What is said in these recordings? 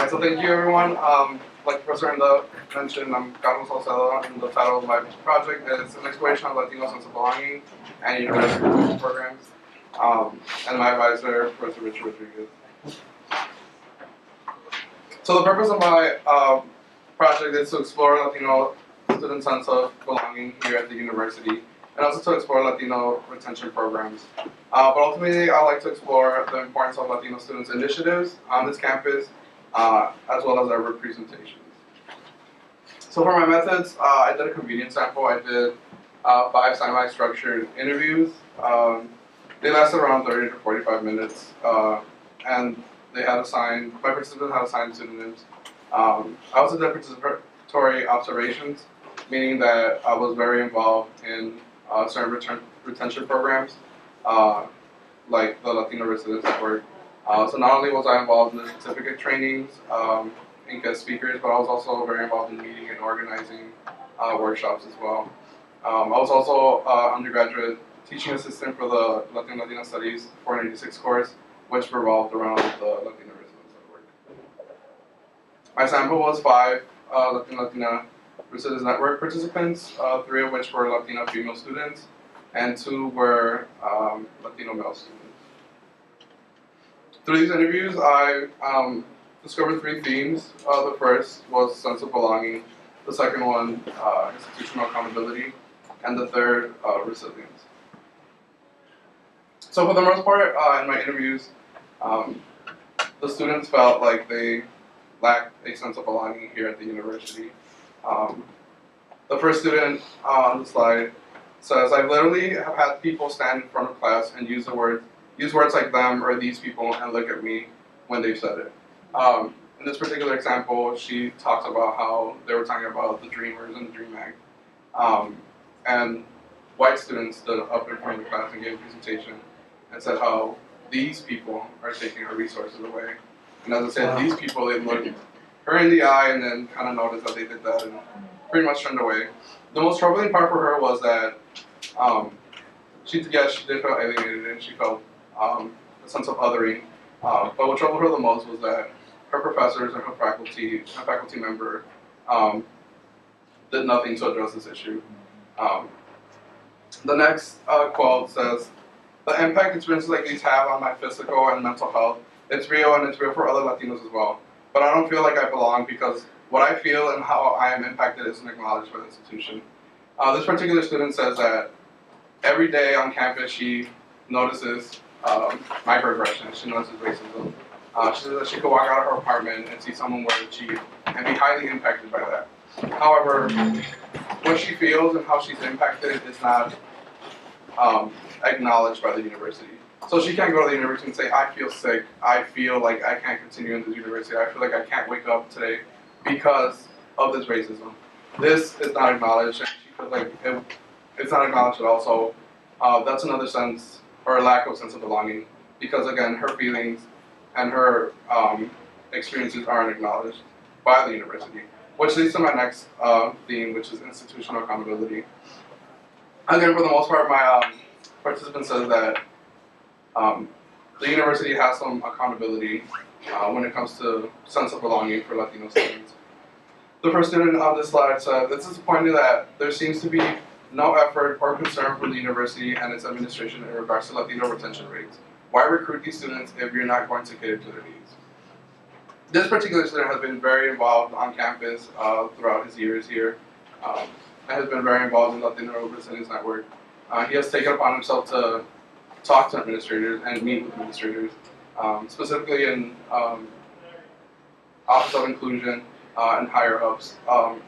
Alright, so thank you everyone. Like Professor Enda mentioned, I'm Carlos Saucedo, and the title of my project is an exploration of Latino sense of belonging and university programs. And my advisor, Professor Richard Rodriguez. So the purpose of my project is to explore Latino student sense of belonging here at the university, and also to explore Latino retention programs. But ultimately, I like to explore the importance of Latino students' initiatives on this campus, as well as their representations. So for my methods, I did a convenience sample. I did 5 semi-structured interviews. They lasted around 30 to 45 minutes, and they had assigned, my participants had assigned pseudonyms. I also did participatory observations, meaning that I was very involved in certain retention programs, like the Latino Residence Network. So not only was I involved in the certificate trainings and guest speakers, but I was also very involved in meeting and organizing workshops as well. I was also undergraduate teaching assistant for the Latina Studies 486 course, which revolved around the Latino Residence Network. My sample was 5 Latina Residence Network participants, 3 of which were Latino female students, and 2 were Latino male students. Through these interviews, I discovered 3 themes. The first was sense of belonging, the second one, institutional accountability, and the third, resilience. So for the most part, in my interviews, the students felt like they lacked a sense of belonging here at the university. The first student on the slide says, I literally have had people stand in front of class and use words like them or these people and look at me when they've said it. In this particular example, she talks about how they were talking about the Dreamers and the Dream Act. And white students stood up in front of the class and gave a presentation and said how these people are taking our resources away. And as I said, these people, they looked her in the eye and then kind of noticed that they did that and pretty much turned away. The most troubling part for her was that she did feel alienated and she felt a sense of othering. But what troubled her the most was that her professors and her faculty member did nothing to address this issue. The next quote says, the impact experiences like these have on my physical and mental health, it's real and it's real for other Latinos as well. But I don't feel like I belong because what I feel and how I am impacted isn't acknowledged by the institution. This particular student says that every day on campus she notices microaggressions, she notices racism. She says that she could walk out of her apartment and see someone wear a jeep and be highly impacted by that. However, what she feels and how she's impacted is not acknowledged by the university. So she can't go to the university and say, I feel sick, I feel like I can't continue in this university, I feel like I can't wake up today because of this racism. This is not acknowledged, and she feels like it's not acknowledged at all. So that's another sense, or a lack of sense of belonging, because again, her feelings and her experiences aren't acknowledged by the university. Which leads to my next theme, which is institutional accountability. Again, for the most part, my participant says that the university has some accountability when it comes to sense of belonging for Latino students. The first student on this slide said, it's disappointing that there seems to be no effort or concern from the university and its administration in regards to Latino retention rates. Why recruit these students if you're not going to cater to their needs? This particular student has been very involved on campus throughout his years here, and has been very involved in the Latino Residence Network. He has taken upon himself to talk to administrators and meet with administrators, specifically in Office of Inclusion and higher ups.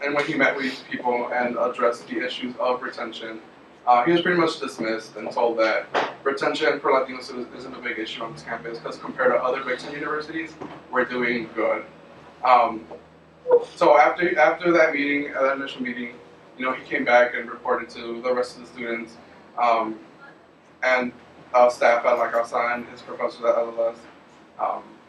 And when he met with these people and addressed the issues of retention, he was pretty much dismissed and told that retention for Latino students isn't a big issue on this campus because compared to other Big Ten universities, we're doing good. So after that meeting, that initial meeting, he came back and reported to the rest of the students and staff at La Casa and his professors at LLS,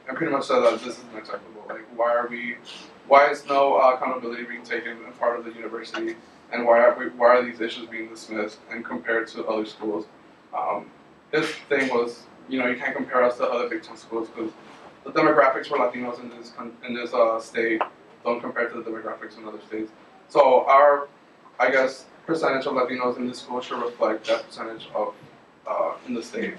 and pretty much said that this isn't acceptable. Like, why is no accountability being taken as part of the university, and why are these issues being dismissed and compared to other schools? His thing was, you can't compare us to other Big Ten schools because the demographics for Latinos in this state don't compare to the demographics in other states. So our, I guess, percentage of Latinos in this school should reflect that percentage of in the state.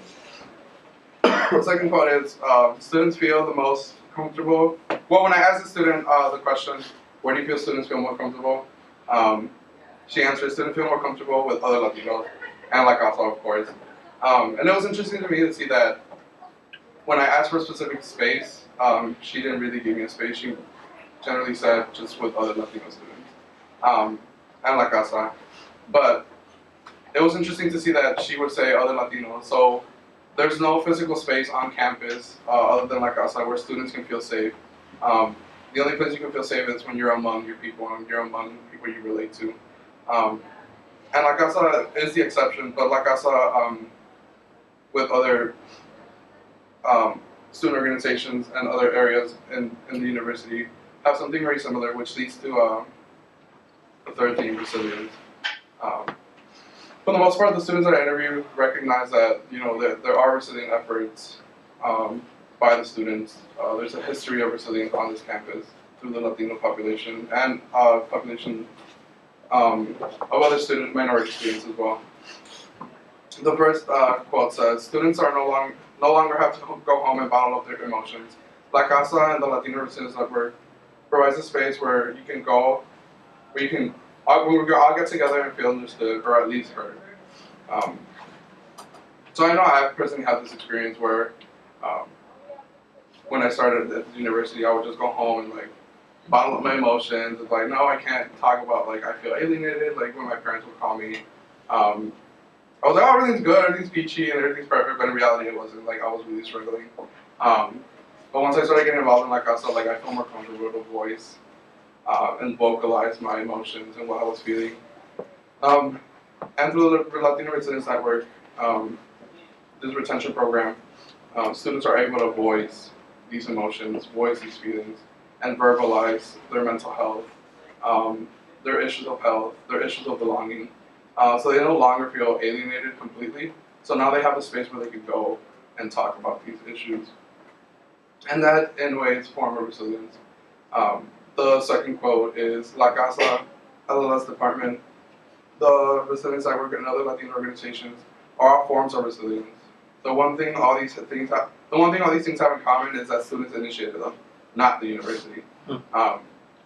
The second quote is, students feel the most comfortable. Well, when I asked the student the question, where do you feel students feel more comfortable? She answered, students feel more comfortable with other Latinos, and like also, of course. And it was interesting to me to see that when I asked for a specific space, she didn't really give me a space. She generally said just with other Latino students, and La Casa. But it was interesting to see that she would say other Latinos. So there's no physical space on campus other than La Casa where students can feel safe. The only place you can feel safe is when you're among your people and you're among people you relate to. And La Casa is the exception, but La Casa with other student organizations and other areas in the university have something very similar, which leads to the third theme, resilience. For the most part, the students that I interviewed recognize that there are resilient efforts by the students. There's a history of resilience on this campus through the Latino population and population of other minority students as well. The first quote says, students are no longer have to go home and bottle up their emotions. La Casa and the Latino Resilience Network provides a space where you can go, where we can all get together and feel understood, or at least heard. So I know I personally had this experience where when I started at the university, I would just go home and bottle up my emotions. It's like, no, I can't talk about I feel alienated, when my parents would call me. I was like, oh, everything's good, everything's peachy, and everything's perfect, but in reality it wasn't. I was really struggling. But once I started getting involved in La Casa, I felt more comfortable to voice and vocalize my emotions and what I was feeling. And through the Latino Resilience Network, this retention program, students are able to voice these emotions, voice these feelings, and verbalize their mental health, their issues of health, their issues of belonging. So they no longer feel alienated completely. So now they have a space where they can go and talk about these issues. And that, in a way, is a form of resilience. The second quote is, La Casa, LLS Department, the Resilience Network, and other Latino organizations are all forms of resilience. The one thing all these things have in common is that students initiated them, not the university. So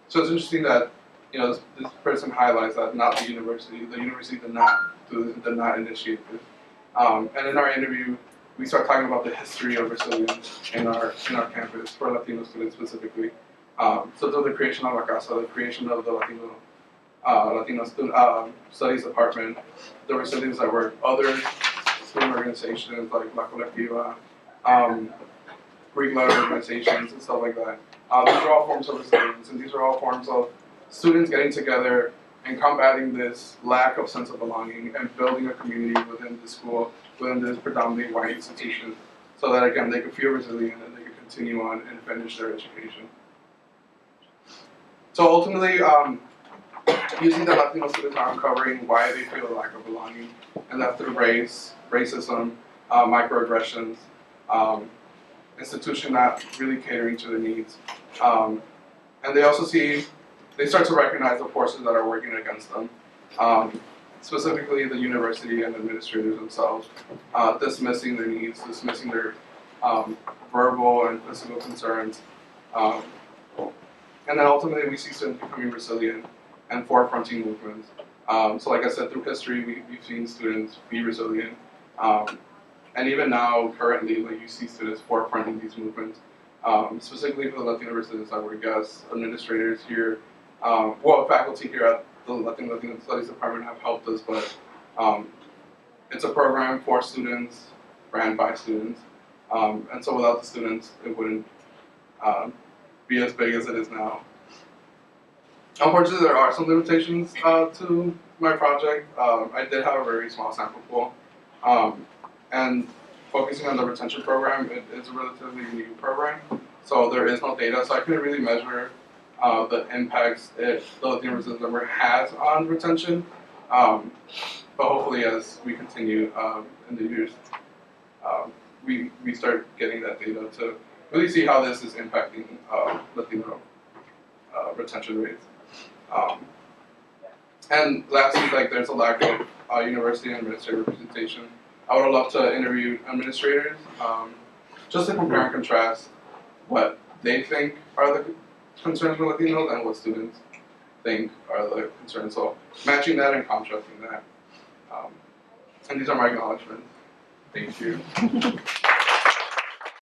it's interesting that this person highlights that not the university did not do this, did not initiate this. And in our interview, we start talking about the history of resilience in our campus for Latino students specifically. So through the creation of La Casa, the creation of the Latino Studies Department, the Resilience Network, other student organizations like La Colectiva, Greek-led organizations, and stuff like that. These are all forms of resilience, and these are all forms of students getting together and combating this lack of sense of belonging and building a community within the school, within this predominantly white institution, so that again they can feel resilient and they can continue on and finish their education. So ultimately, using the Latino students are uncovering why they feel a lack of belonging, and that through race, racism, microaggressions, institution not really catering to their needs. And they also they start to recognize the forces that are working against them, specifically the university and administrators themselves, dismissing their needs, dismissing their verbal and physical concerns. And then ultimately we see students becoming resilient and forefronting movements. So like I said, through history, we've seen students be resilient. And even now, currently, you see students forefronting these movements, specifically for the Latino Resilience Network. Yes, administrators here, faculty here at the Latino Studies Department have helped us, but it's a program for students, ran by students, and so without the students, it wouldn't be as big as it is now. Unfortunately, there are some limitations to my project. I did have a very small sample pool. And focusing on the retention program, it's a relatively new program, so there is no data, so I couldn't really measure the impacts the Latino Resilience Network has on retention. But hopefully, as we continue in the years, we start getting that data to really see how this is impacting Latino retention rates. And lastly, like there's a lack of university and administrative representation. I would love to interview administrators just to compare and contrast what they think are the concerns with Latinos and what students think are the concerns. So matching that and contrasting that. And these are my acknowledgments. Thank you.